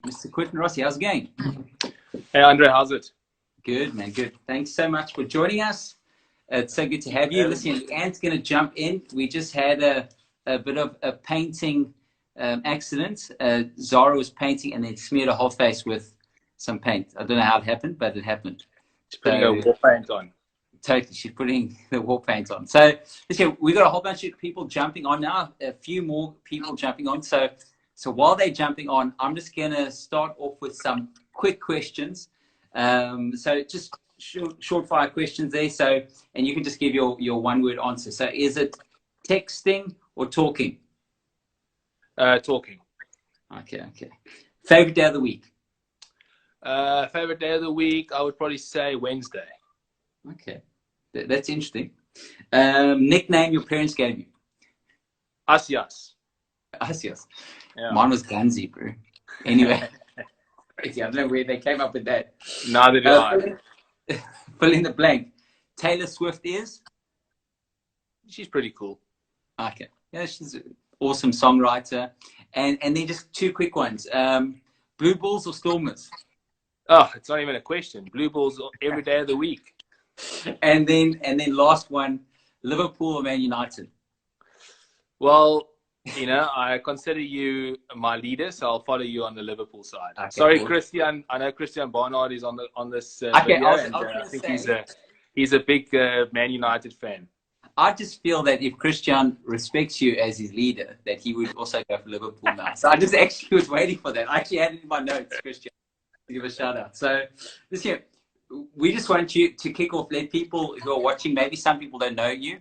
Mr. Quintin Rossi, how's it going? Hey, Andre, how's it? Good, man, good. Thanks so much for joining us. It's so good to have you. Listen, Leanne's going to jump in. We just had a bit of a painting accident. Zara was painting and then smeared her whole face with some paint. I don't know how it happened, but it happened. She's putting a war paint on. Totally, she's putting the war paint on. So listen, we've got a whole bunch of people jumping on now, a few more people jumping on. So while they're jumping on, I'm just going to start off with some quick questions. So just short fire questions there. So, and you can just give your one word answer. So is it texting or talking? Talking. Okay. Favorite day of the week? Favorite day of the week, I would probably say Wednesday. Okay. That's interesting. Nickname your parents gave you? Asias. Asias. Yeah. Mine was Ganzi, bro. Anyway. I don't know where they came up with that. Neither do I. Fill in the blank. Taylor Swift is? She's pretty cool. Okay. Yeah, she's an awesome songwriter. And then just two quick ones. Blue Bulls or Stormers? Oh, it's not even a question. Blue Bulls every day of the week. And then last one, Liverpool or Man United? Well, I consider you my leader, so I'll follow you on the Liverpool side. Okay, sorry, cool. Christian. I know Christian Barnard is on this Okay, video, I think he's a big Man United fan. I just feel that if Christian respects you as his leader, that he would also go for Liverpool now. So I just actually was waiting for that. I actually had it in my notes, Christian, to give a shout out. So this year, we just want you to kick off. Let people who are watching, maybe some people don't know you,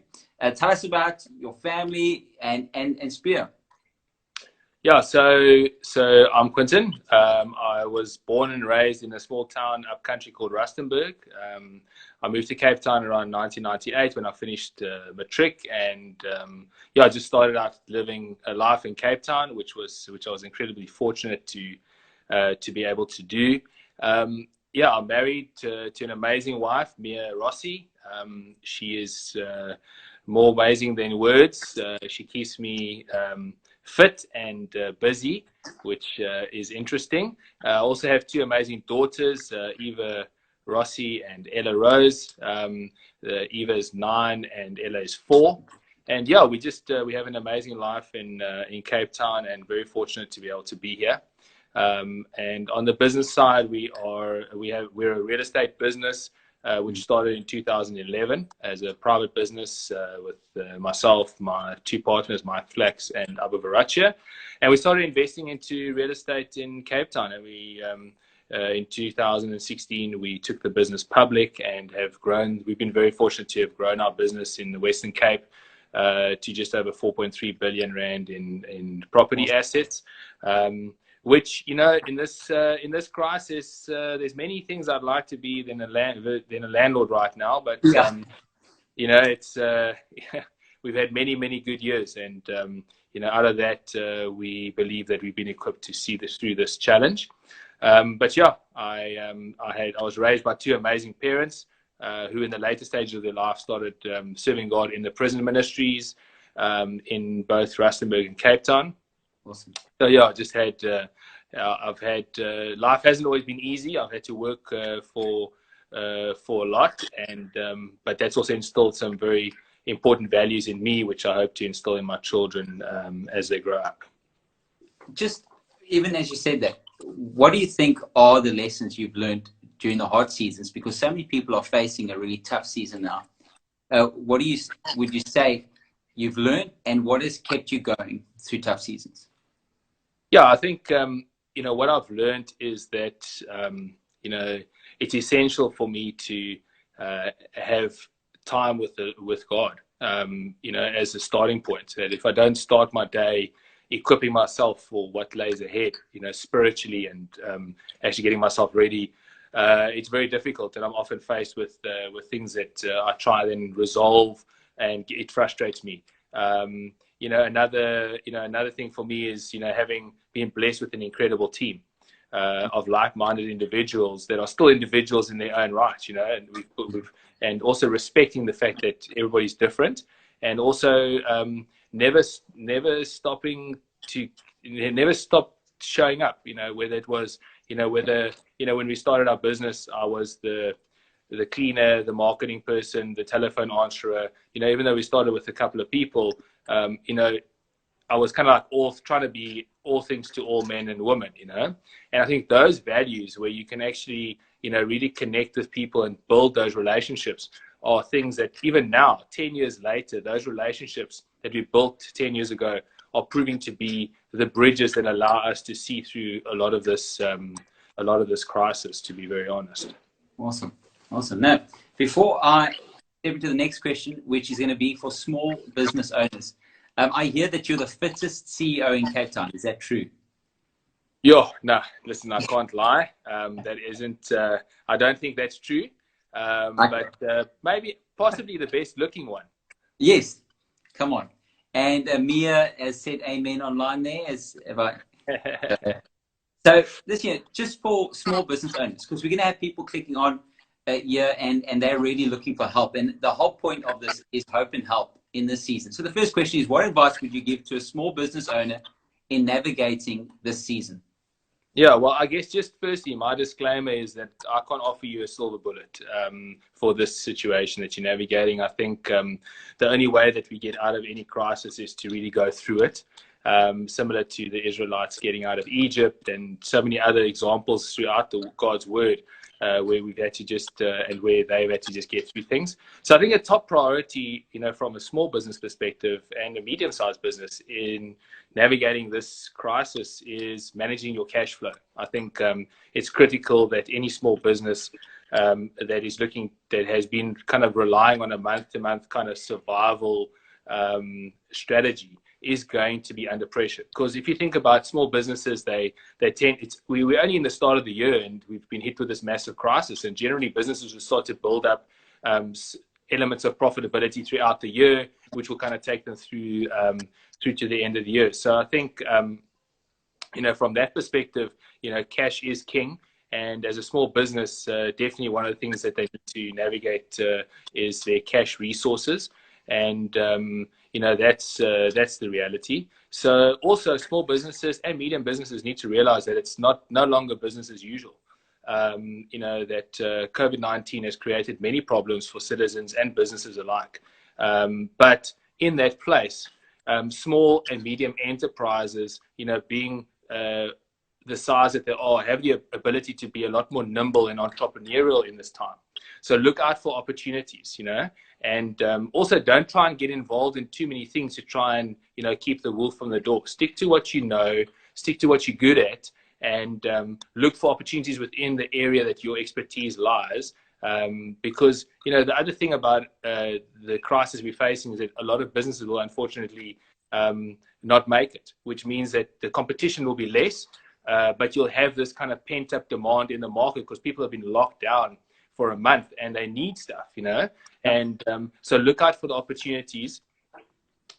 tell us about your family and Spear. Yeah, so I'm Quintin. I was born and raised in a small town up country called Rustenburg. I moved to Cape Town around 1998 when I finished matric, and I just started out living a life in Cape Town, which I was incredibly fortunate to be able to do. I'm married to an amazing wife, Mia Rossi. She is more amazing than words. She keeps me fit and busy, which is interesting. I also have two amazing daughters, Eva Rossi and Ella Rose. Eva is 9 and Ella is 4. And we have an amazing life in Cape Town, and very fortunate to be able to be here. And on the business side, we're a real estate business, which started in 2011 as a private business with myself, my two partners, Mike Flax and Abba Varachia. And we started investing into real estate in Cape Town. And we, in 2016, we took the business public and have grown. We've been very fortunate to have grown our business in the Western Cape to just over 4.3 billion rand in property assets. Which, in this crisis, there's many things I'd like to be than a landlord right now. But it's we've had many good years, and out of that, we believe that we've been equipped to see this through this challenge. I was raised by two amazing parents who, in the later stages of their life, started serving God in the prison ministries in both Rustenburg and Cape Town. Awesome. So I've had life hasn't always been easy. I've had to work for a lot, and but that's also instilled some very important values in me, which I hope to instill in my children as they grow up. Just even as you said that, what do you think are the lessons you've learned during the hard seasons? Because so many people are facing a really tough season now. What would you say you've learned, and what has kept you going through tough seasons? Yeah, I think, what I've learned is that, it's essential for me to have time with God, as a starting point. That if I don't start my day equipping myself for what lays ahead, spiritually and actually getting myself ready, it's very difficult. And I'm often faced with things that I try then resolve, and it frustrates me. Another thing for me is, having been blessed with an incredible team of like-minded individuals that are still individuals in their own right, and also respecting the fact that everybody's different, and also never stop showing up, whether it was, when we started our business, I was the cleaner, the marketing person, the telephone answerer, even though we started with a couple of people, I was kind of like trying to be all things to all men and women, and I think those values where you can actually, really connect with people and build those relationships are things that even now, 10 years later, those relationships that we built 10 years ago are proving to be the bridges that allow us to see through a lot of this crisis, to be very honest. Awesome. Now, before I step into the next question, which is going to be for small business owners, I hear that you're the fittest CEO in Cape Town. Is that true? No, listen, I can't lie. That isn't, I don't think that's true. But maybe possibly the best looking one. Yes, come on. And Mia has said amen online there. So this year, just for small business owners, because we're going to have people clicking on here and they're really looking for help. And the whole point of this is hope and help in this season. So the first question is, what advice would you give to a small business owner in navigating this season? Yeah, well, I guess just firstly, my disclaimer is that I can't offer you a silver bullet for this situation that you're navigating. I think the only way that we get out of any crisis is to really go through it, similar to the Israelites getting out of Egypt and so many other examples throughout God's word where we've had to just, and where they've had to just get through things. So I think a top priority, from a small business perspective and a medium-sized business in navigating this crisis is managing your cash flow. I think it's critical that any small business that has been kind of relying on a month-to-month kind of survival strategy is going to be under pressure. Because if you think about small businesses, we're only in the start of the year and we've been hit with this massive crisis, and generally businesses will start to build up elements of profitability throughout the year, which will kind of take them through to the end of the year. So I think, from that perspective, cash is king. And as a small business, definitely one of the things that they need to navigate is their cash resources. And, that's the reality. So also small businesses and medium businesses need to realize that it's no longer business as usual. That COVID-19 has created many problems for citizens and businesses alike. But in that place, small and medium enterprises, being the size that they are, have the ability to be a lot more nimble and entrepreneurial in this time. So look out for opportunities, and also don't try and get involved in too many things to try and, keep the wolf from the door. Stick to what you know, stick to what you're good at, and look for opportunities within the area that your expertise lies. Because, the other thing about the crisis we're facing is that a lot of businesses will unfortunately not make it, which means that the competition will be less, but you'll have this kind of pent-up demand in the market because people have been locked down for a month and they need stuff, and so look out for the opportunities.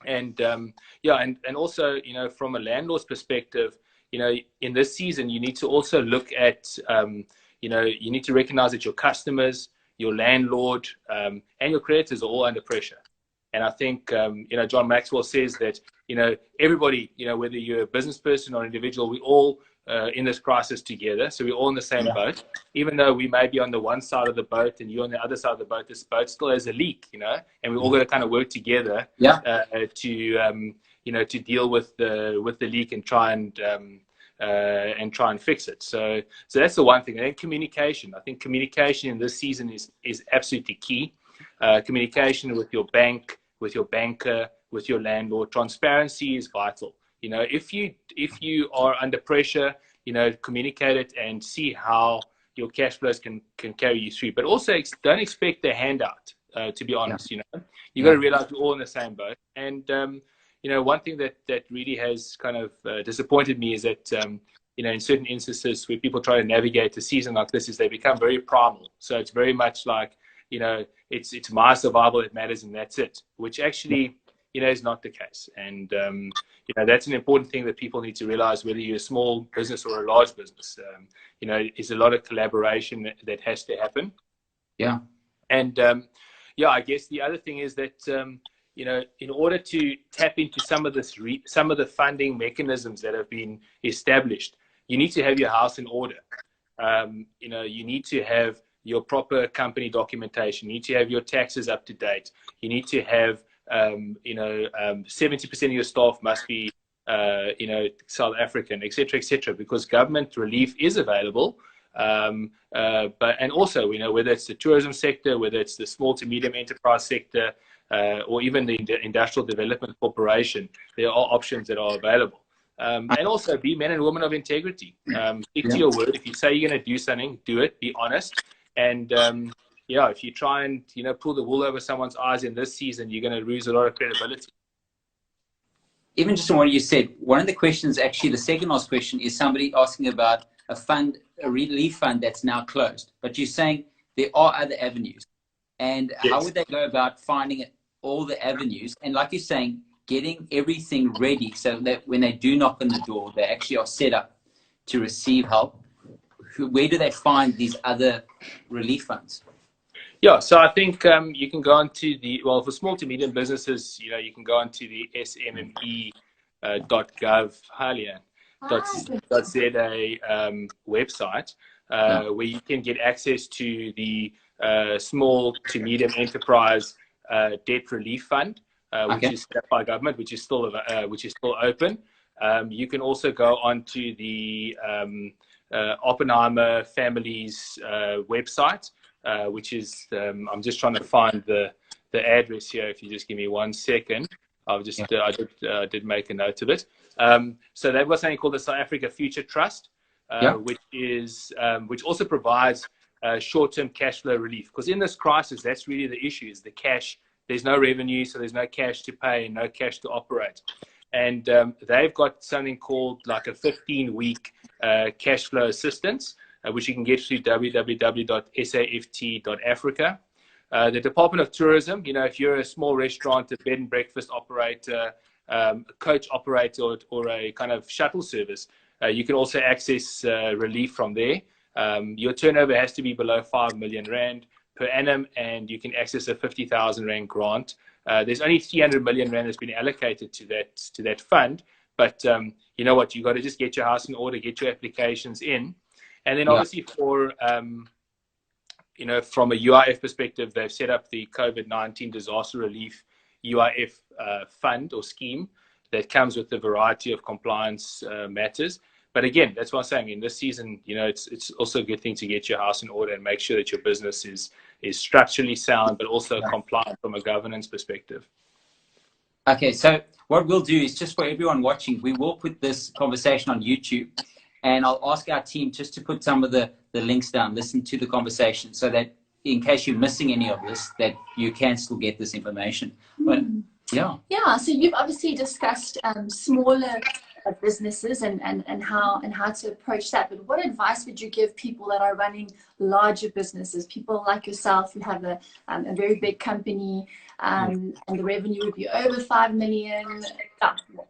And and also, from a landlord's perspective, in this season, you need to also look at, you need to recognize that your customers, your landlord, and your creditors are all under pressure. And I think, John Maxwell says that, everybody, whether you're a business person or individual, we all in this crisis together. So we're all in the same boat. Even though we may be on the one side of the boat and you're on the other side of the boat, this boat still has a leak, and we all got to kind of work together to deal with the leak and try and fix it. So that's the one thing. And then communication. I think communication in this season is absolutely key. Communication with your bank, with your banker, with your landlord. Transparency is vital. If you are under pressure, communicate it and see how your cash flows can carry you through. But also don't expect a handout, to be honest. You got to realize we're all in the same boat. And one thing that really has kind of disappointed me is that in certain instances where people try to navigate a season like this, is they become very primal. So it's very much like, it's my survival that matters and that's it, which actually is not the case. And that's an important thing that people need to realize, whether you're a small business or a large business. It's a lot of collaboration that has to happen. And I guess the other thing is that in order to tap into some of the funding mechanisms that have been established, you need to have your house in order. You need to have your proper company documentation. You need to have your taxes up to date. You need to have, 70% of your staff must be, South African, etc., because government relief is available. And also, whether it's the tourism sector, whether it's the small to medium enterprise sector, or even the Industrial Development Corporation, there are options that are available. And also be men and women of integrity. Stick to your word. If you say you're going to do something, do it. Be honest. And if you try and pull the wool over someone's eyes in this season, you're going to lose a lot of credibility. Even just on what you said, one of the questions, actually, the second last question, is somebody asking about a relief fund that's now closed. But you're saying there are other avenues. And yes. How would they go about finding all the avenues? And like you're saying, getting everything ready so that when they do knock on the door, they actually are set up to receive help. Where do they find these other relief funds? Yeah, so I think you can go onto for small to medium businesses, you can go onto the sme.gov, website, where you can get access to the small to medium enterprise debt relief fund, which is set up by government, which is still open. You can also go onto the Oppenheimer family's website, which is I'm just trying to find the address here. If you just give me 1 second, I did make a note of it. So they've got something called the South Africa Future Trust, which also provides short-term cash flow relief. Because in this crisis, that's really the issue: is the cash. There's no revenue, so there's no cash to pay and no cash to operate. And they've got something called like a 15-week cash flow assistance, which you can get through www.saft.africa. The Department of Tourism, if you're a small restaurant, a bed and breakfast operator, a coach operator, or a kind of shuttle service, you can also access relief from there. Your turnover has to be below 5 million Rand per annum, and you can access a 50,000 Rand grant. There's only 300 million Rand that's been allocated to that fund, but you know what? You got to just get your house in order, get your applications in, and then obviously for from a UIF perspective, they've set up the COVID-19 disaster relief UIF fund or scheme that comes with a variety of compliance matters. But again, that's what I'm saying. In this season, it's also a good thing to get your house in order and make sure that your business is structurally sound, but also compliant from a governance perspective. Okay, so what we'll do is, just for everyone watching, we will put this conversation on YouTube, and I'll ask our team just to put some of the links down, listen to the conversation, so that in case you're missing any of this, that you can still get this information. But so you've obviously discussed smaller businesses and how to approach that, but what advice would you give people that are running larger businesses, people like yourself who have a very big company, and the revenue would be over 5 million?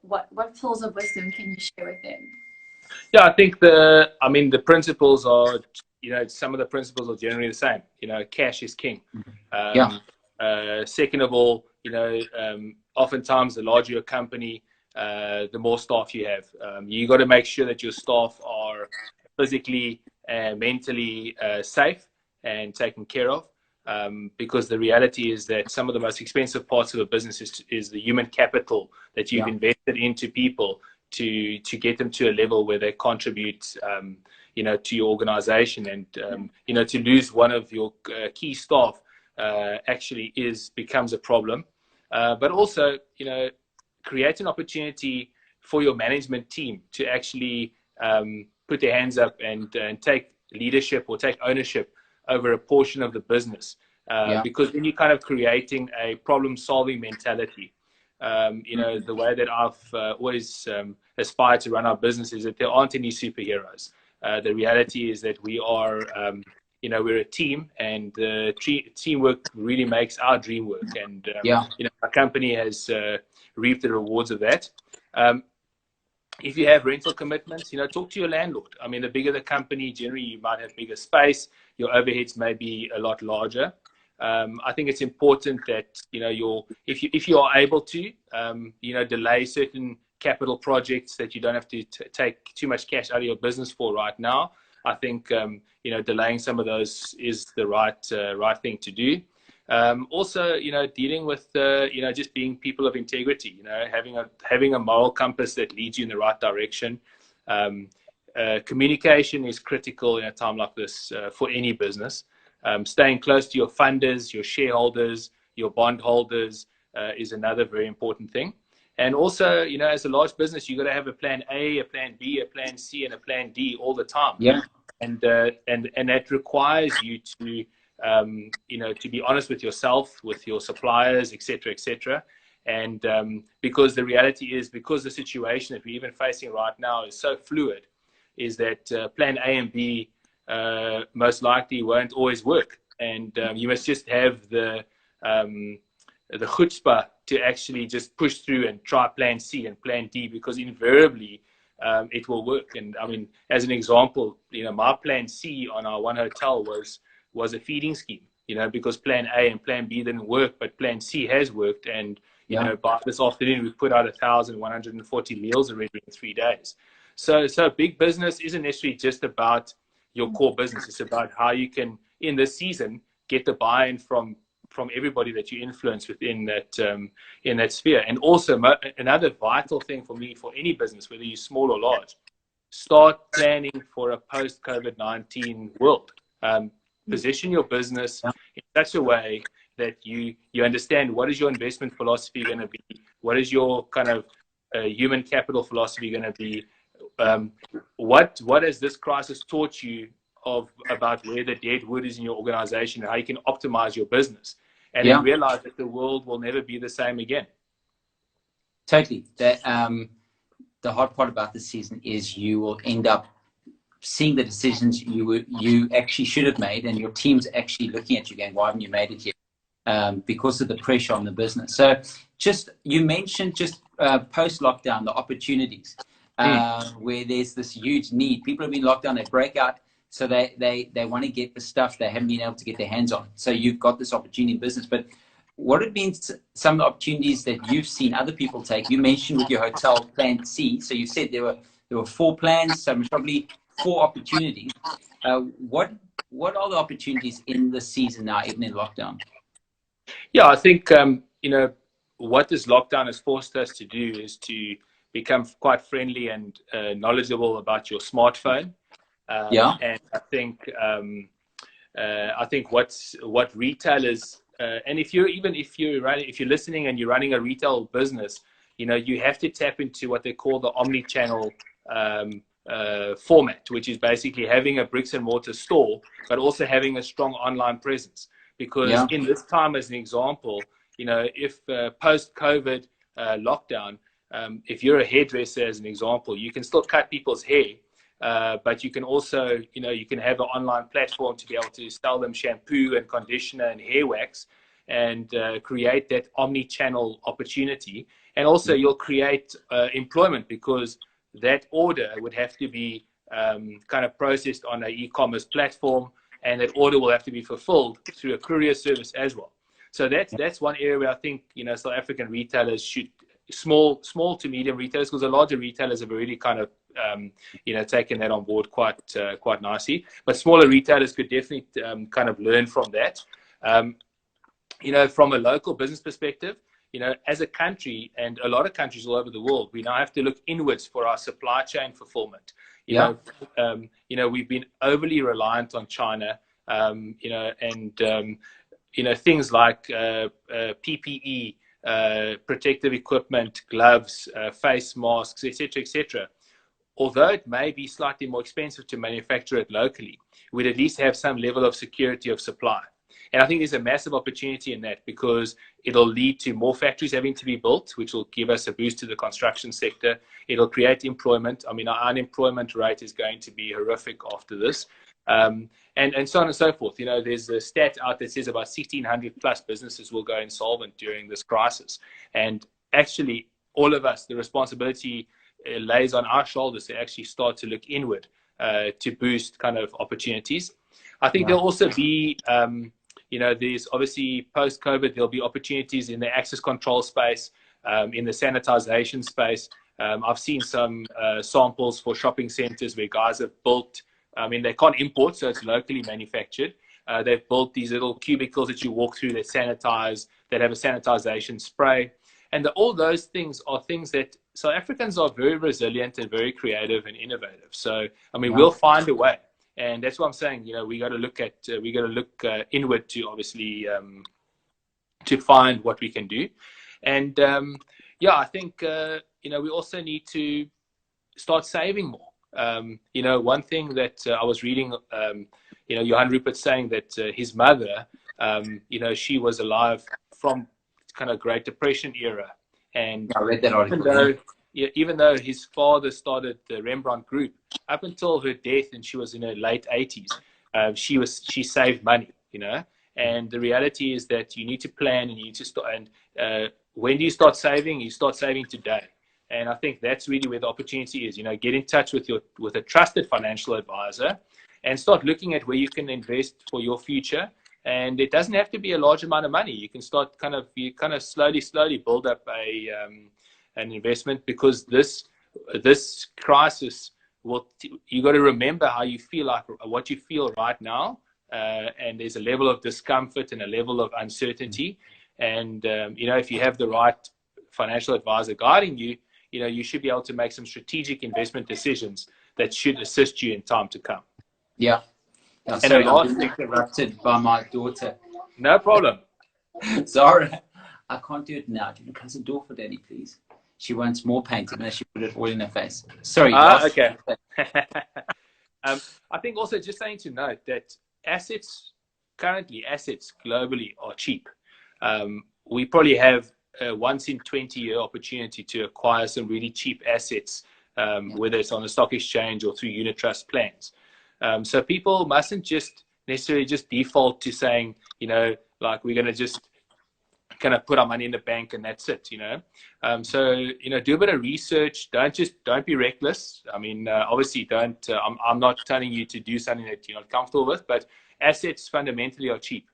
What tools of wisdom can you share with them? Yeah, I think the principles are, some of the principles are generally the same. Cash is king. Second of all, oftentimes the larger your company, the more staff you have. You got to make sure that your staff are physically and mentally safe and taken care of, because the reality is that some of the most expensive parts of a business is the human capital that you've invested into people to get them to a level where they contribute to your organization. And to lose one of your key staff actually becomes a problem. But also, create an opportunity for your management team to actually put their hands up and take leadership or take ownership over a portion of the business, because then you're kind of creating a problem-solving mentality. The way that I've always aspired to run our business is that there aren't any superheroes. The reality is that we are, we're a team, and teamwork really makes our dream work. And our company has reaped the rewards of that. If you have rental commitments, talk to your landlord. I mean, the bigger the company, generally you might have bigger space. Your overheads may be a lot larger. I think it's important that, you know, if you are able to, you know, delay certain capital projects that you don't have to take too much cash out of your business for right now. I think, you know, delaying some of those is the right thing to do. Also, you know, dealing with, you know, just being people of integrity, you know, having a moral compass that leads you in the right direction. Communication is critical in a time like this for any business. Staying close to your funders, your shareholders, your bondholders is another very important thing. And also, you know, as a large business, you've got to have a plan A, a plan B, a plan C, and a plan D all the time. Yeah. And that requires you to, you know, to be honest with yourself, with your suppliers, et cetera, et cetera. And because the reality is, because the situation that we're even facing right now is so fluid, is that plan A and B most likely won't always work. And you must just have the chutzpah to actually just push through and try plan C and plan D, because invariably it will work. And I mean, as an example, you know, my plan C on our one hotel was a feeding scheme, you know, because plan A and plan B didn't work, but plan C has worked. And, you know, by this afternoon, we put out 1,140 meals already in 3 days. So big business isn't necessarily just about your core business. It's about how you can, in this season, get the buy-in from everybody that you influence within that sphere. And also, another vital thing for me, for any business, whether you're small or large, start planning for a post-COVID-19 world. Position your business in such a way that you understand what is your investment philosophy going to be, what is your kind of human capital philosophy going to be, what has this crisis taught you about where the dead wood is in your organization, and how you can optimize your business, and then realize that the world will never be the same again. Totally. The hard part about this season is you will end up seeing the decisions you actually should have made, and your team's actually looking at you going, why haven't you made it yet? Because of the pressure on the business. So you mentioned post-lockdown, the opportunities where there's this huge need. People have been locked down, they break out, so they want to get the stuff they haven't been able to get their hands on. So you've got this opportunity in business. But what have been some of the opportunities that you've seen other people take? You mentioned with your hotel plan C. So you said there were 4 plans, so probably 4 opportunities. What are the opportunities in the season now, even in lockdown? Yeah, I think you know, what this lockdown has forced us to do is to become quite friendly and knowledgeable about your smartphone. And I think what retailers and if you're listening and you're running a retail business, you know, you have to tap into what they call the omni-channel format, which is basically having a bricks and mortar store, but also having a strong online presence. Because in this time, as an example, you know, if post-COVID lockdown, if you're a hairdresser, as an example, you can still cut people's hair, but you can also, you know, you can have an online platform to be able to sell them shampoo and conditioner and hair wax, and create that omni-channel opportunity. And also you'll create employment, because that order would have to be kind of processed on an e-commerce platform, and that order will have to be fulfilled through a courier service as well. So that's one area where I think, you know, South African retailers should, small to medium retailers, because the larger retailers have already kind of you know, taken that on board quite nicely. But smaller retailers could definitely kind of learn from that. You know, from a local business perspective, you know, as a country, and a lot of countries all over the world, we now have to look inwards for our supply chain fulfillment. You know, we've been overly reliant on China, you know, and you know, things like PPE, protective equipment, gloves, face masks, etc., etc. Although it may be slightly more expensive to manufacture it locally, we'd at least have some level of security of supply. And I think there's a massive opportunity in that, because it'll lead to more factories having to be built, which will give us a boost to the construction sector. It'll create employment. I mean, our unemployment rate is going to be horrific after this. And so on and so forth. You know, there's a stat out that says about 1,600 plus businesses will go insolvent during this crisis. And actually, all of us, the responsibility lays on our shoulders to actually start to look inward to boost kind of opportunities. I think there'll also be there's obviously post-COVID, there'll be opportunities in the access control space, in the sanitization space. I've seen some samples for shopping centers where guys have built, they can't import, so it's locally manufactured. They've built these little cubicles that you walk through that sanitize, that have a sanitization spray. And all those things are things that South Africans are very resilient and very creative and innovative. So, we'll find a way. And that's what I'm saying. We got to look inward to obviously to find what we can do. And I think we also need to start saving more. One thing that I was reading, Johan Rupert saying that his mother, she was alive from kind of Great Depression era, and I read that article. Even though his father started the Rembrandt Group, up until her death, and she was in her late 80s, she saved money, And the reality is that you need to plan, and you need to start. And when do you start saving? You start saving today. And I think that's really where the opportunity is. Get in touch with a trusted financial advisor, and start looking at where you can invest for your future. And it doesn't have to be a large amount of money. You can start you slowly build up an investment, because this crisis you got to remember how you feel, like what you feel right now, and there's a level of discomfort and a level of uncertainty. And if you have the right financial advisor guiding you, you should be able to make some strategic investment decisions that should assist you in time to come. Yeah. Sorry, I'm being interrupted by my daughter. No problem. Sorry, I can't do it now. Can you close the door for Daddy, please? She wants more painting, and she put it all in her face. Sorry. Okay. I think also just saying to note that assets globally are cheap. We probably have a once in 20-year opportunity to acquire some really cheap assets, whether it's on the stock exchange or through unit trust plans. So people mustn't just necessarily just default to saying, like we're going to just kind of put our money in the bank and that's it, So, do a bit of research. Don't be reckless. Obviously don't, I'm not telling you to do something that you're not comfortable with, but assets fundamentally are cheap.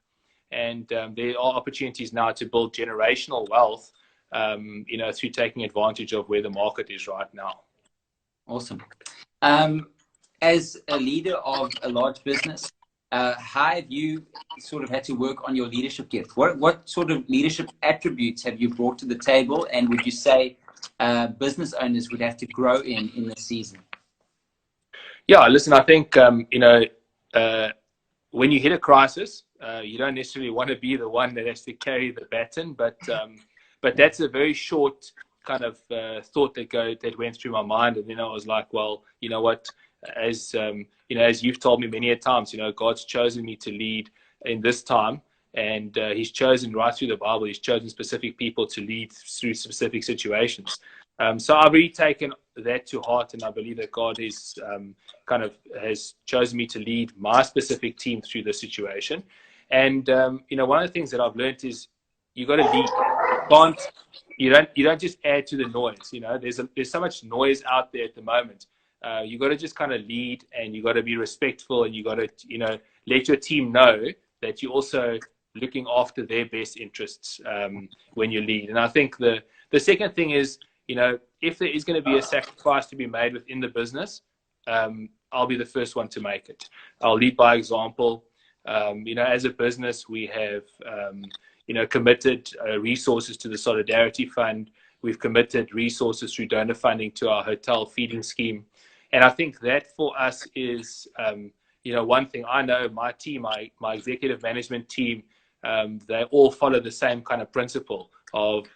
And there are opportunities now to build generational wealth, through taking advantage of where the market is right now. Awesome. As a leader of a large business, how have you sort of had to work on your leadership gift? What sort of leadership attributes have you brought to the table, and would you say business owners would have to grow in this season? Yeah, listen, I think, when you hit a crisis, you don't necessarily want to be the one that has to carry the baton, but that's a very short kind of thought that went through my mind. And then I was like, well, you know what, as you've told me many a times, God's chosen me to lead in this time, and he's chosen right through the Bible, he's chosen specific people to lead through specific situations. So I've really taken that to heart, and I believe that God is has chosen me to lead my specific team through the situation. And one of the things that I've learned is you got to lead. You don't just add to the noise. There's so much noise out there at the moment. You got to just kind of lead, and you got to be respectful, and you got to let your team know that you're also looking after their best interests when you lead. And I think the second thing is, if there is going to be a sacrifice to be made within the business, I'll be the first one to make it. I'll lead by example. As a business, we have committed resources to the Solidarity Fund. We've committed resources through donor funding to our hotel feeding scheme. And I think that for us is, one thing. I know my team, my executive management team, they all follow the same kind of principle of,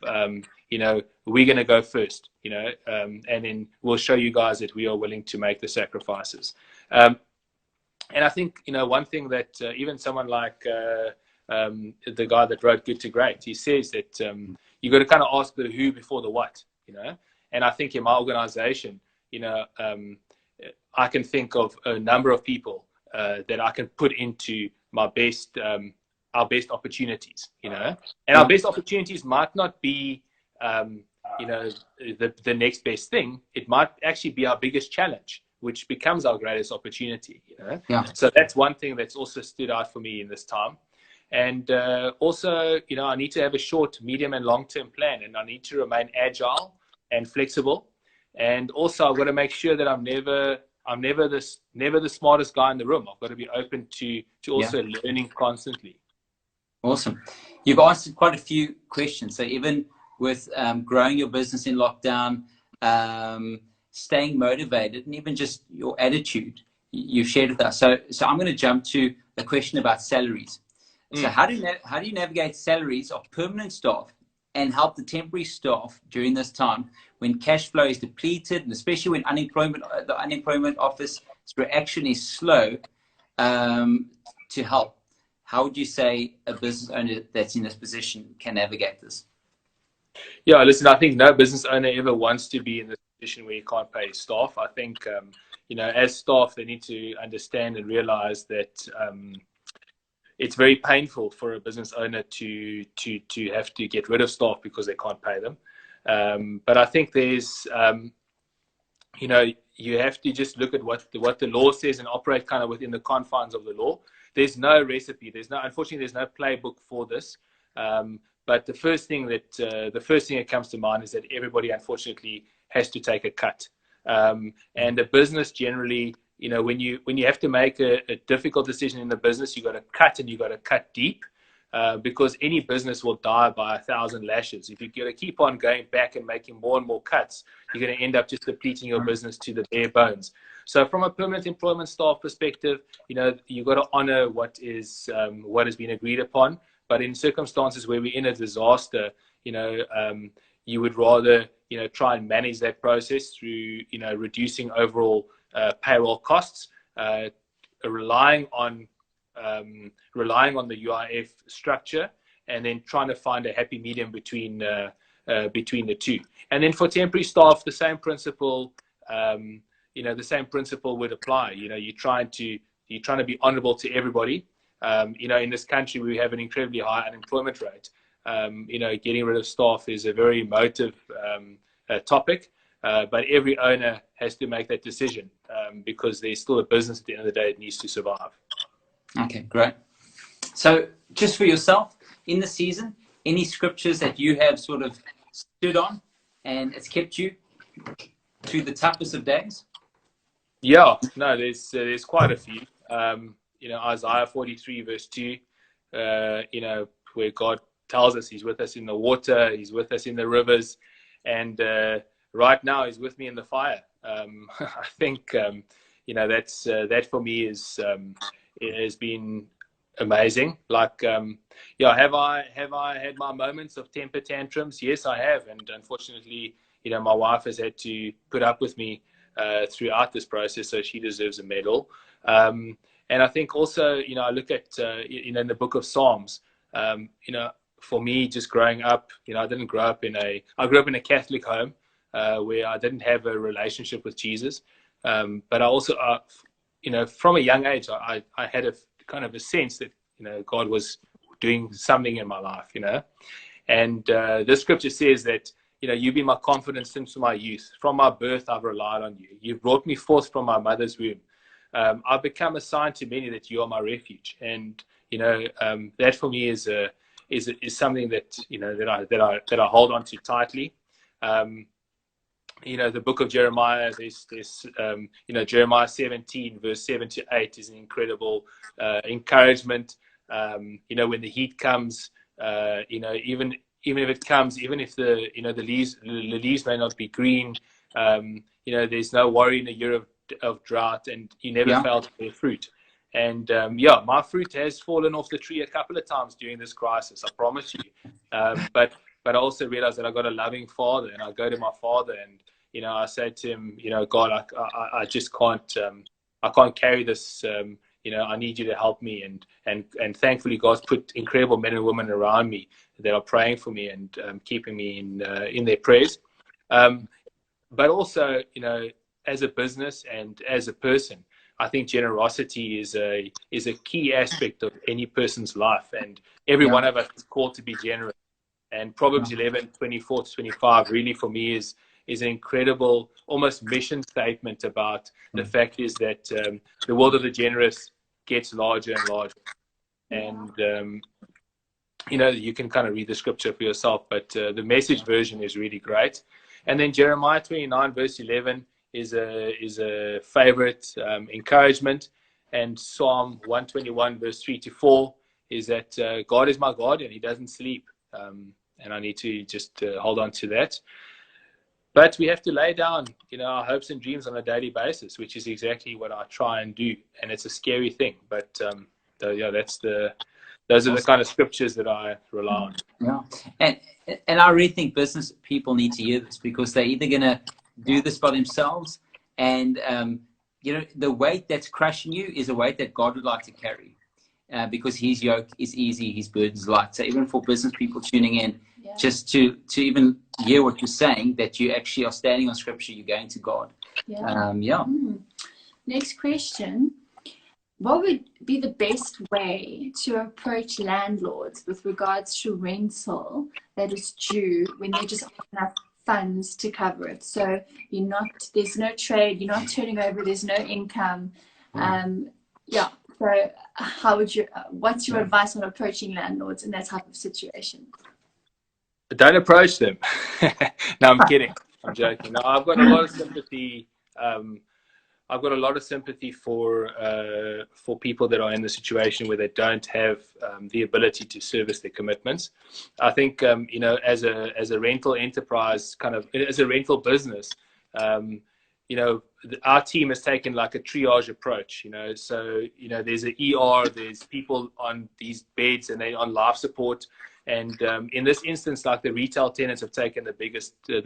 we're going to go first, and then we'll show you guys that we are willing to make the sacrifices. And I think, one thing that even someone like the guy that wrote Good to Great, he says that you got to kind of ask the who before the what, And I think in my organization, I can think of a number of people that I can put into our best opportunities, And our best opportunities might not be, the next best thing. It might actually be our biggest challenge, which becomes our greatest opportunity, Yeah. So that's one thing that's also stood out for me in this time. And also, I need to have a short, medium, and long-term plan, and I need to remain agile and flexible. And also, I've got to make sure that I'm never the smartest guy in the room. I've got to be open to also learning constantly. Awesome. You've answered quite a few questions. So even with growing your business in lockdown, staying motivated, and even just your attitude, you've shared with us. So I'm going to jump to the question about salaries. So how do you navigate salaries of permanent staff and help the temporary staff during this time when cash flow is depleted, and especially when the unemployment office's reaction is slow, to help? How would you say a business owner that's in this position can navigate this? Yeah, listen, I think no business owner ever wants to be in this position where you can't pay staff. I think, as staff, they need to understand and realize that it's very painful for a business owner to have to get rid of staff because they can't pay them. But I think there's, you have to just look at what the law says and operate kind of within the confines of the law. There's no recipe. Unfortunately, there's no playbook for this. But the first thing that comes to mind is that everybody, unfortunately, has to take a cut. And a business generally, when you have to make a difficult decision in the business, you got to cut, and you got to cut deep, because any business will die by 1,000 lashes. If you're going to keep on going back and making more and more cuts, you're going to end up just depleting your business to the bare bones. So from a permanent employment staff perspective, you've got to honor what has been agreed upon. But in circumstances where we're in a disaster, you would rather, try and manage that process through, reducing overall payroll costs, relying on the UIF structure, and then trying to find a happy medium between the two. And then for temporary staff, the same principle, would apply. You're trying to be honorable to everybody. In this country, we have an incredibly high unemployment rate. Getting rid of staff is a very emotive topic, but every owner has to make that decision, because there's still a business at the end of the day that needs to survive. Okay, great. So just for yourself, in the season, any scriptures that you have sort of stood on and it's kept you through the toughest of days? Yeah, no, there's quite a few. Isaiah 43 verse 2, where God tells us he's with us in the water, he's with us in the rivers, and right now he's with me in the fire. I think, that for me it has been amazing. Like, have I had my moments of temper tantrums? Yes, I have. And unfortunately, my wife has had to put up with me throughout this process, so she deserves a medal. And I think also, I look at, in the book of Psalms, for me, just growing up, I grew up in a Catholic home, where I didn't have a relationship with Jesus. But I also, from a young age, I had a kind of a sense that, God was doing something in my life, And this scripture says that, you've been my confidence since my youth. From my birth, I've relied on you. You've brought me forth from my mother's womb. I've become a sign to many that you are my refuge. And, that for me is something that, that I hold on to tightly. The book of Jeremiah, there's Jeremiah 17 verse 7 to 8 is an incredible encouragement. When the heat comes, even if it comes, even if the leaves may not be green, there's no worry in a year of drought, and you never fail to bear fruit. And my fruit has fallen off the tree a couple of times during this crisis, I promise you. But I also realize that I've got a loving Father, and I go to my Father, and I say to him, God, I just can't, I can't carry this. I need you to help me, and thankfully God's put incredible men and women around me that are praying for me and keeping me in their prayers. But also, as a business and as a person, I think generosity is a key aspect of any person's life, and every one of us is called to be generous. And Proverbs 11:24-25 really for me is an incredible, almost mission statement about the fact is that the world of the generous gets larger and larger. And you can kind of read the scripture for yourself, but the message version is really great. And then Jeremiah 29 verse 11 is a favorite encouragement, and Psalm 121 verse 3 to 4 is that God is my God and He doesn't sleep, and I need to just hold on to that. But we have to lay down, our hopes and dreams on a daily basis, which is exactly what I try and do, and it's a scary thing. But those are the kind of scriptures that I rely on. Yeah, and I really think business people need to hear this, because they're either going to do this by themselves, and the weight that's crushing you is a weight that God would like to carry, because His yoke is easy, His burden is light. So even for business people tuning in, just to even hear what you're saying, that you actually are standing on scripture, you're going to God. Next question. What would be the best way to approach landlords with regards to rental that is due when they just don't have funds to cover it? So there's no trade, you're not turning over, there's no income. So what's your advice on approaching landlords in that type of situation? Don't approach them. No, I'm kidding. I'm joking. No, I've got a lot of sympathy. I've got a lot of sympathy for people that are in the situation where they don't have the ability to service their commitments. I think as a rental enterprise, kind of as a rental business, our team has taken like a triage approach. So there's an ER, there's people on these beds, and they're on life support. And in this instance, like the retail tenants have taken the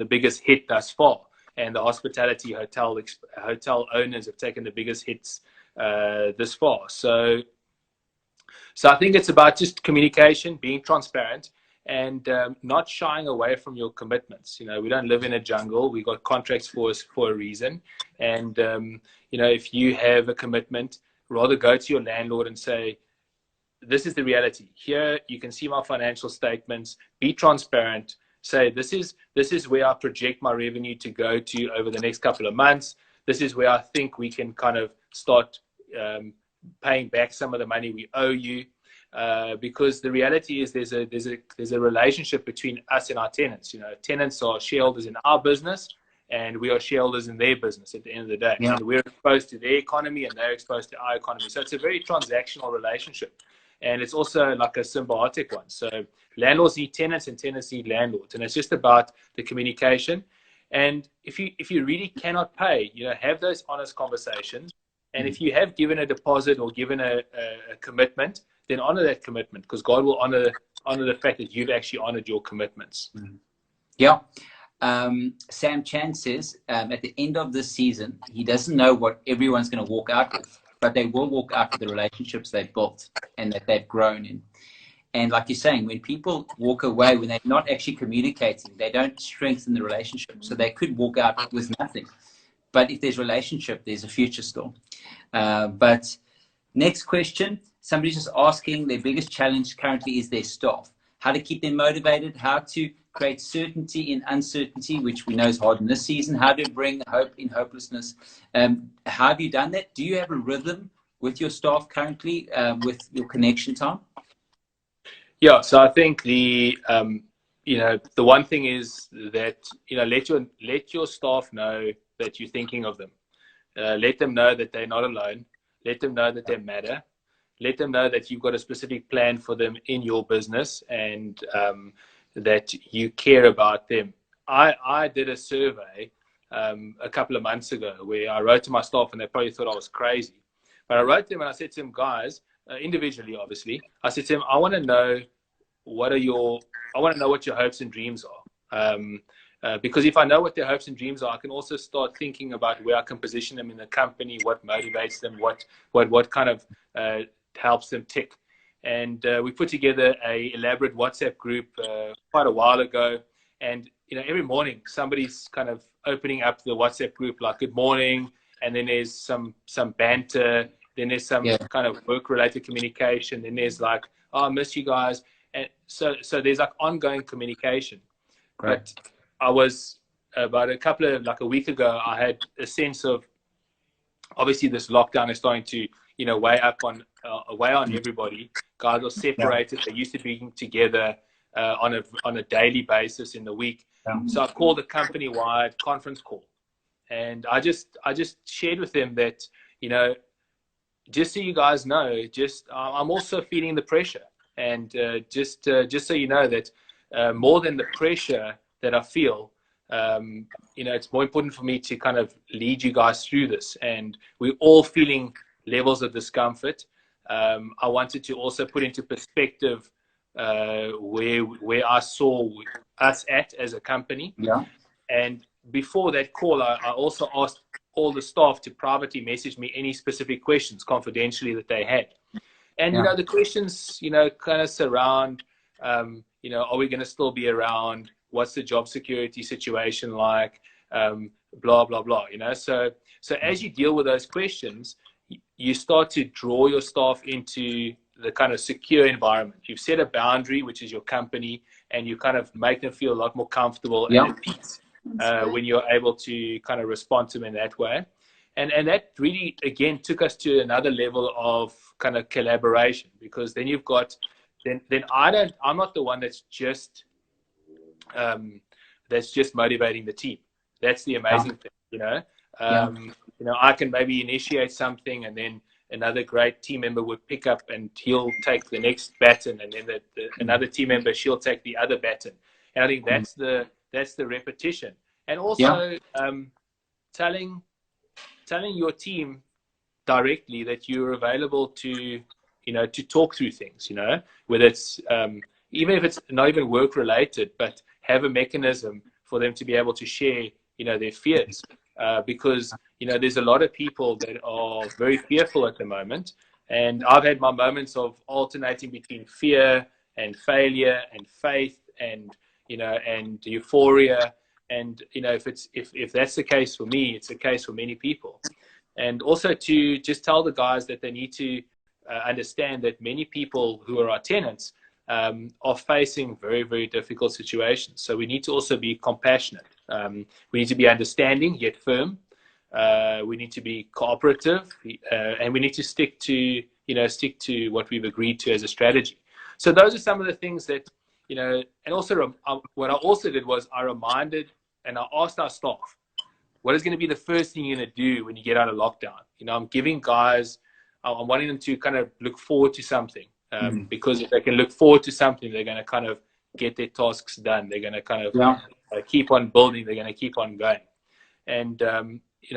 biggest hit thus far. And the hospitality hotel owners have taken the biggest hits this far. So I think it's about just communication, being transparent, and not shying away from your commitments. We don't live in a jungle. We got contracts for a reason. And if you have a commitment, rather go to your landlord and say, this is the reality. Here you can see my financial statements. Be transparent. Say, this is where I project my revenue to go to over the next couple of months. This is where I think we can kind of start paying back some of the money we owe you, because the reality is there's a relationship between us and our tenants. Tenants are shareholders in our business, and we are shareholders in their business at the end of the day. Yeah. And we're exposed to their economy, and they're exposed to our economy. So it's a very transactional relationship. And it's also like a symbiotic one. So landlords need tenants and tenants need landlords. And it's just about the communication. And if you really cannot pay, have those honest conversations. And if you have given a deposit or given a commitment, then honor that commitment, because God will honor the fact that you've actually honored your commitments. Yeah. Sam Chan says at the end of this season, he doesn't know what everyone's going to walk out with, but they will walk out with the relationships they've built and that they've grown in. And like you're saying, when people walk away, when they're not actually communicating, they don't strengthen the relationship. So they could walk out with nothing. But if there's relationship, there's a future still. But next question, somebody's just asking, their biggest challenge currently is their staff. How to keep them motivated, how to create certainty in uncertainty, which we know is hard in this season, how to bring hope in hopelessness. How have you done that? Do you have a rhythm with your staff currently, with your connection time? Yeah, so I think the one thing is that let your staff know that you're thinking of them. Let them know that they're not alone. Let them know that they matter. Let them know that you've got a specific plan for them in your business, and that you care about them. I did a survey a couple of months ago where I wrote to my staff, and they probably thought I was crazy. But I wrote to them and I said to them, guys, individually, obviously, I said to them, I want to know what your hopes and dreams are. Because if I know what their hopes and dreams are, I can also start thinking about where I can position them in the company, what motivates them, what kind of helps them tick. And we put together an elaborate WhatsApp group quite a while ago. And every morning somebody's kind of opening up the WhatsApp group like good morning, and then there's some banter, then there's some kind of work-related communication, then there's like, oh, I miss you guys. And so there's like ongoing communication. Right. But I was about a week ago, I had a sense of, obviously this lockdown is starting to way on everybody. Guys are separated. They used to be together on a daily basis in the week. So I called a company-wide conference call, and I just shared with them that, just so you guys know, I'm also feeling the pressure, and just so you know that more than the pressure that I feel, it's more important for me to kind of lead you guys through this, and we're all feeling levels of discomfort. I wanted to also put into perspective where I saw us at as a company. Yeah. And before that call, I also asked all the staff to privately message me any specific questions confidentially that they had. And, the questions, kind of surround, are we going to still be around? What's the job security situation like? Blah, blah, blah, So as you deal with those questions, you start to draw your staff into the kind of secure environment. You've set a boundary, which is your company, and you kind of make them feel a lot more comfortable and at peace when you're able to kind of respond to them in that way. And that really, again, took us to another level of kind of collaboration, because then you've got, then I'm not the one that's just motivating the team. That's the amazing thing, I can maybe initiate something, and then another great team member would pick up and he'll take the next baton, and then another team member, she'll take the other baton. And I think that's the repetition. And also telling your team directly that you're available to talk through things, whether it's even if it's not even work related, but have a mechanism for them to be able to share their fears, because there's a lot of people that are very fearful at the moment, and I've had my moments of alternating between fear and failure and faith and and euphoria, and if that's the case for me, it's the case for many people. And also to just tell the guys that they need to understand that many people who are our tenants are facing very, very difficult situations. So we need to also be compassionate. We need to be understanding yet firm. We need to be cooperative, and we need to stick to what we've agreed to as a strategy. So those are some of the things that and also what I also did was I reminded and I asked our staff, what is going to be the first thing you're going to do when you get out of lockdown? I'm giving guys, I'm wanting them to kind of look forward to something. Because if they can look forward to something, they're going to kind of get their tasks done. They're going to kind of keep on building. They're going to keep on going. And,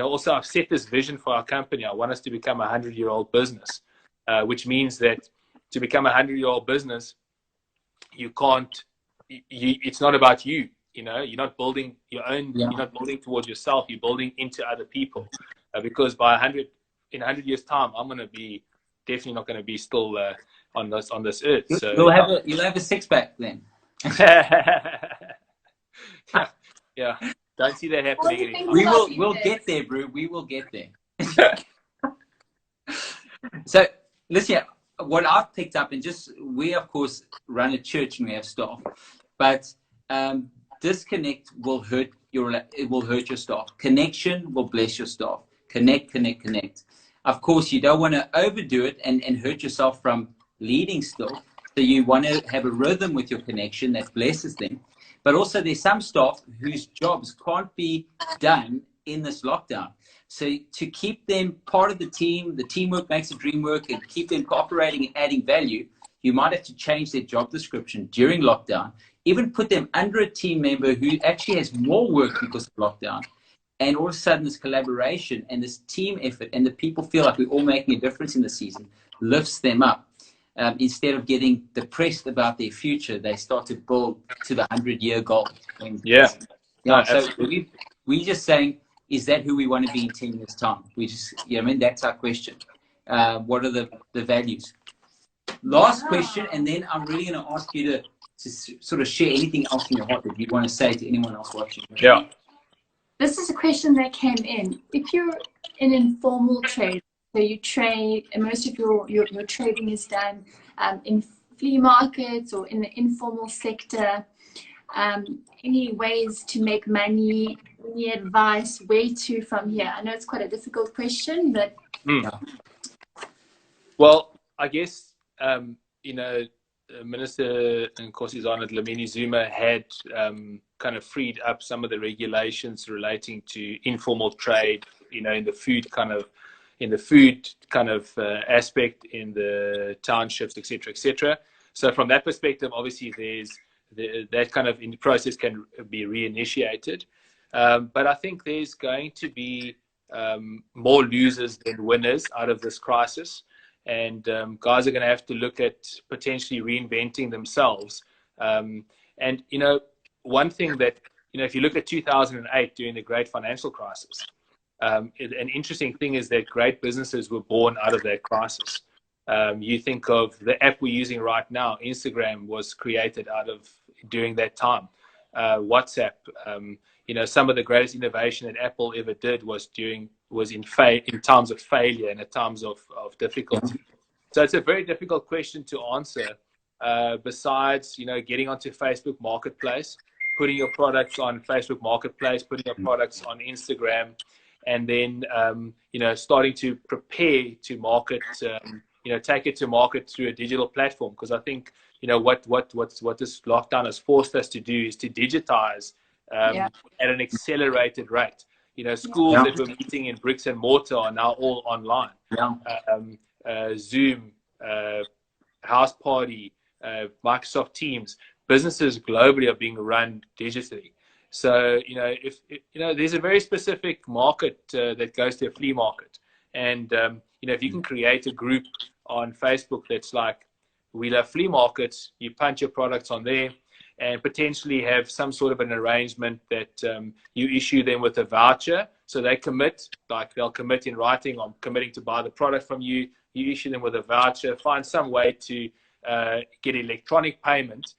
also I've set this vision for our company. I want us to become a 100-year-old business, which means that to become a 100-year-old business, it's not about you. You're not building your own, you're not building towards yourself. You're building into other people, because in 100 years time, I'm going to be definitely not going to be still on this earth. So you'll have a six-pack then. yeah. Don't see that happening anymore. We'll get there, bro. We will get there. So listen, what I've picked up, and we of course run a church and we have staff, but disconnect will hurt your staff. Connection will bless your staff. Connect. Of course, you don't want to overdo it and hurt yourself from leading still. So you want to have a rhythm with your connection that blesses them. But also there's some staff whose jobs can't be done in this lockdown. So to keep them part of the team, the teamwork makes the dream work, and keep them cooperating and adding value, you might have to change their job description during lockdown, even put them under a team member who actually has more work because of lockdown. And all of a sudden this collaboration and this team effort, and the people feel like we're all making a difference in the season, lifts them up. Instead of getting depressed about their future, they start to build to the 100-year goal. And, so we're just saying, is that who we want to be in 10 years' time? We just, that's our question. What are the values? Last question, and then I'm really going to ask you to sort of share anything else in your heart that you want to say to anyone else watching. Yeah. This is a question that came in. If you're in informal trade, so you trade, and most of your trading is done in flea markets or in the informal sector, any ways to make money, any advice, where to from here? I know it's quite a difficult question, but... Well, I guess, you know, Minister and Nkosi Dlamini Zuma had kind of freed up some of the regulations relating to informal trade, you know, in the food kind of aspect in the townships, etc., etc. So from that perspective, obviously, that kind of in the process can be reinitiated. But I think there's going to be more losers than winners out of this crisis. And guys are going to have to look at potentially reinventing themselves. And, you know, one thing that, you know, if you look at 2008 during the great financial crisis, an interesting thing is that great businesses were born out of that crisis. You think of the app we're using right now, Instagram was created out of during that time. WhatsApp, you know, some of the greatest innovation that Apple ever did was in times of failure and at times of difficulty. So it's a very difficult question to answer. Besides, you know, getting onto Facebook Marketplace, putting your products on Facebook Marketplace, putting your products on Instagram, and then you know, starting to prepare to market, you know, take it to market through a digital platform. Because I think, you know, what this lockdown has forced us to do is to digitize at an accelerated rate. You know, schools that were meeting in bricks and mortar are now all online. Zoom, House Party, Microsoft Teams, businesses globally are being run digitally. So, you know, if you know, there's a very specific market that goes to a flea market, and you know, if you can create a group on Facebook that's like, we love flea markets, you punch your products on there, and potentially have some sort of an arrangement that you issue them with a voucher, so they commit, like they'll commit in writing, I'm committing to buy the product from you. You issue them with a voucher, find some way to get electronic payment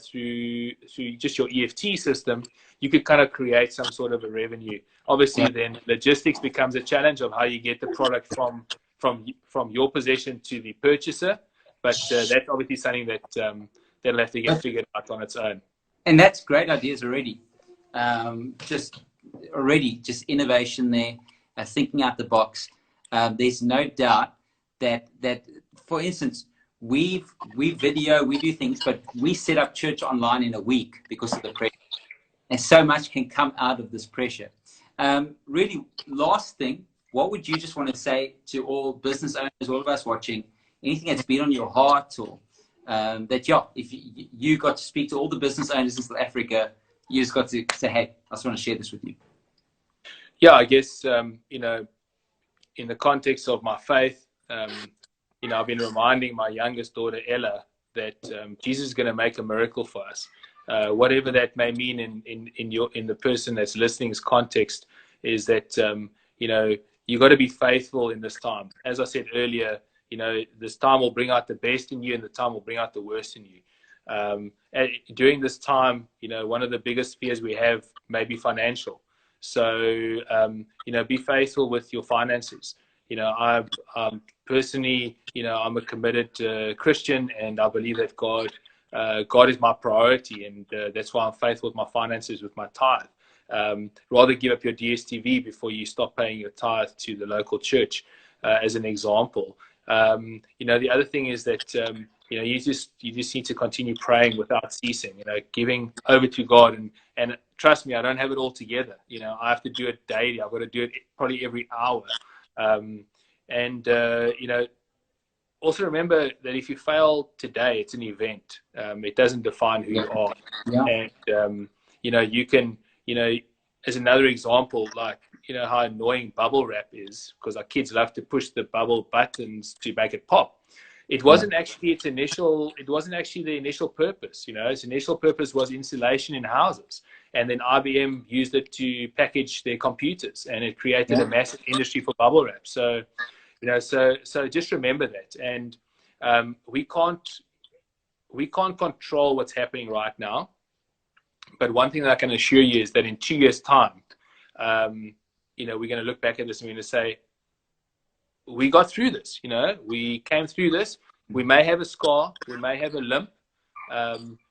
through just your EFT system. You could kind of create some sort of a revenue. Obviously, then logistics becomes a challenge of how you get the product from your possession to the purchaser. But that's obviously something that they'll have to get figured out on its own. And that's great ideas already. Just innovation there, thinking out the box. There's no doubt that for instance, we video, we do things, but we set up church online in a week because of the pressure. And so much can come out of this pressure. Really, last thing, what would you just want to say to all business owners, all of us watching, anything that's been on your heart, or that, if you got to speak to all the business owners in South Africa, you just got to say, hey, I just want to share this with you. Yeah, I guess, you know, in the context of my faith, you know, I've been reminding my youngest daughter, Ella, that Jesus is going to make a miracle for us. Whatever that may mean in the person that's listening's context, is that, you know, you got to be faithful in this time. As I said earlier, you know, this time will bring out the best in you, and the time will bring out the worst in you. During this time, you know, one of the biggest fears we have may be financial. So, you know, be faithful with your finances. You know, I'm personally, you know, I'm a committed Christian, and I believe that God is my priority, and that's why I'm faithful with my finances, with my tithe. Rather give up your DSTV before you stop paying your tithe to the local church, as an example. You know, the other thing is that, you know, you just need to continue praying without ceasing, you know, giving over to God. And trust me, I don't have it all together. You know, I have to do it daily. I've got to do it probably every hour. You know, also remember that if you fail today, it's an event. It doesn't define who you are. And, you know, you can, you know, as another example, like, you know, how annoying bubble wrap is, because our kids love to push the bubble buttons to make it pop. It wasn't actually the initial purpose. You know, its initial purpose was insulation in houses. And then IBM used it to package their computers, and it created a massive industry for bubble wrap. So, you know, so just remember that. And we can't control what's happening right now. But one thing that I can assure you is that in 2 years' time, you know, we're going to look back at this and we're going to say, we got through this. You know, we came through this. We may have a scar, we may have a limp,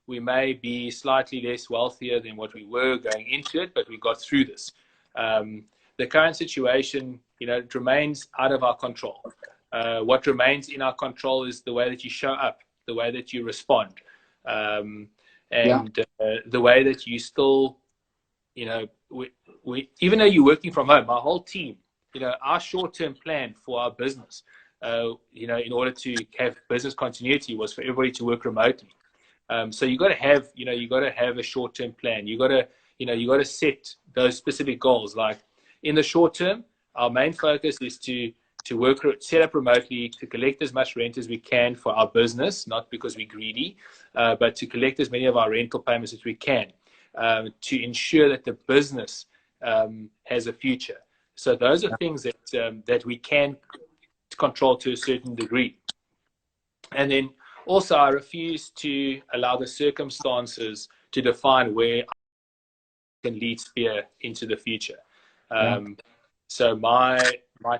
we may be slightly less wealthier than what we were going into it, but we got through this. The current situation, you know, it remains out of our control. What remains in our control is the way that you show up, the way that you respond, and the way that you still, you know, we even though you're working from home, our whole team, you know, our short-term plan for our business, you know, in order to have business continuity was for everybody to work remotely. So you got to have, you know, you got to have a short-term plan. You got to, you know, you got to set those specific goals. Like in the short term, our main focus is to set up remotely, to collect as much rent as we can for our business, not because we're greedy, but to collect as many of our rental payments as we can, to ensure that the business has a future. So those are things that that we can control to a certain degree. And then also, I refuse to allow the circumstances to define where I can lead Spear into the future. So my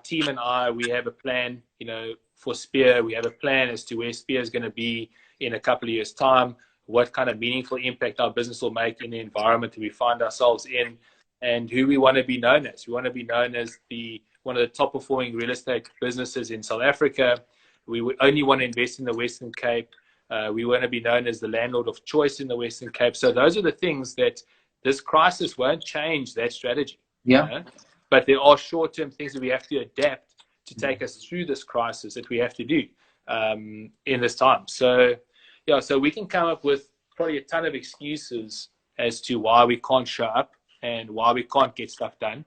team and I, we have a plan, you know, for Spear. We have a plan as to where Spear is going to be in a couple of years' time, what kind of meaningful impact our business will make in the environment that we find ourselves in, and who we want to be known as. We want to be known as one of the top performing real estate businesses in South Africa. We only want to invest in the Western Cape. We want to be known as the landlord of choice in the Western Cape. So those are the things that this crisis won't change that strategy. Yeah. You know? But there are short-term things that we have to adapt to take us through this crisis that we have to do in this time. So, yeah, so we can come up with probably a ton of excuses as to why we can't show up and why we can't get stuff done.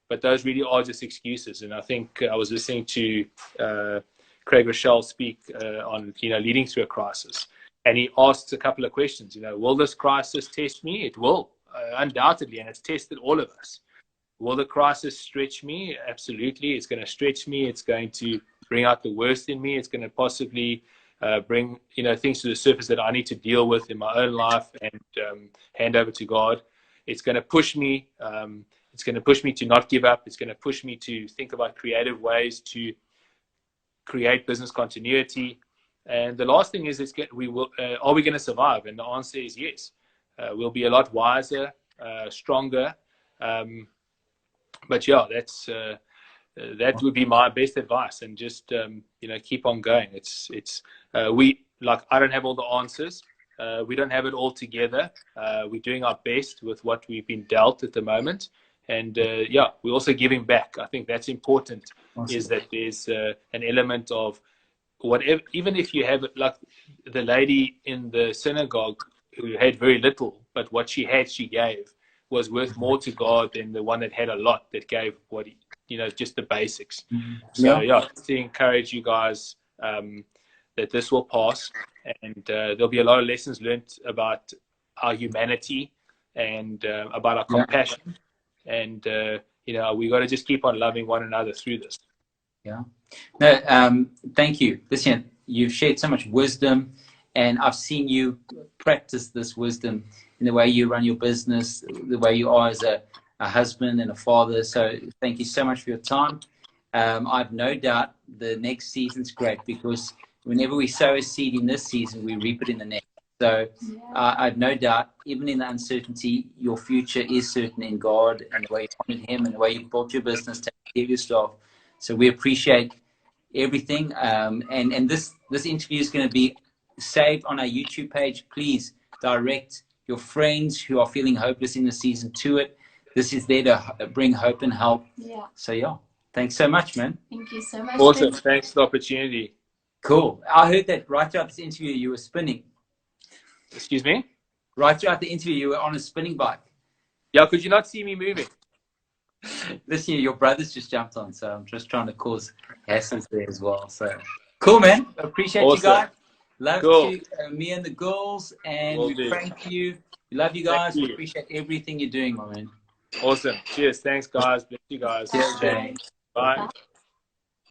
But those really are just excuses. And I think I was listening to Craig Rochelle speak on, you know, leading through a crisis. And he asks a couple of questions, you know, will this crisis test me? It will, undoubtedly, and it's tested all of us. Will the crisis stretch me? Absolutely. It's going to stretch me. It's going to bring out the worst in me. It's going to possibly bring, you know, things to the surface that I need to deal with in my own life and hand over to God. It's going to push me. It's going to push me to not give up. It's going to push me to think about creative ways to create business continuity. And the last thing is, are we going to survive? And the answer is yes. We'll be a lot wiser, stronger. But yeah, that would be my best advice. And just you know, keep on going. I don't have all the answers. We don't have it all together. We're doing our best with what we've been dealt at the moment. And yeah, we're also giving back. I think that's important. Awesome. Is that there's an element of whatever, even if you have, like the lady in the synagogue who had very little, but what she had, she gave, was worth more to God than the one that had a lot, that gave what he, you know, just the basics. So yeah, to encourage you guys that this will pass, and there'll be a lot of lessons learned about our humanity and about our compassion. And you know, we got to just keep on loving one another through this. Yeah. No, thank you. Listen, you've shared so much wisdom, and I've seen you practice this wisdom in the way you run your business, the way you are as a husband and a father. So thank you so much for your time. I've no doubt the next season's great, because whenever we sow a seed in this season, we reap it in the next. So I've no doubt, even in the uncertainty, your future is certain in God, and the way you honored Him and the way you built your business, take care of yourself. So we appreciate everything. And this interview is going to be saved on our YouTube page. Please direct your friends who are feeling hopeless in the season to it. This is there to bring hope and help. Yeah. So yeah, thanks so much, man. Thank you so much. Awesome. Thanks for the opportunity. Cool. I heard that right throughout this interview you were spinning. Excuse me? Right throughout the interview you were on a spinning bike. Yeah, could you not see me moving? Listen, your brother's just jumped on, so I'm just trying to cause hassles there as well. So cool, man. Appreciate you guys. Love to me and the girls, and we thank you. We love you guys. We appreciate everything you're doing, my man. Awesome. Cheers. Thanks, guys. Bless you guys. Cheers. Bye.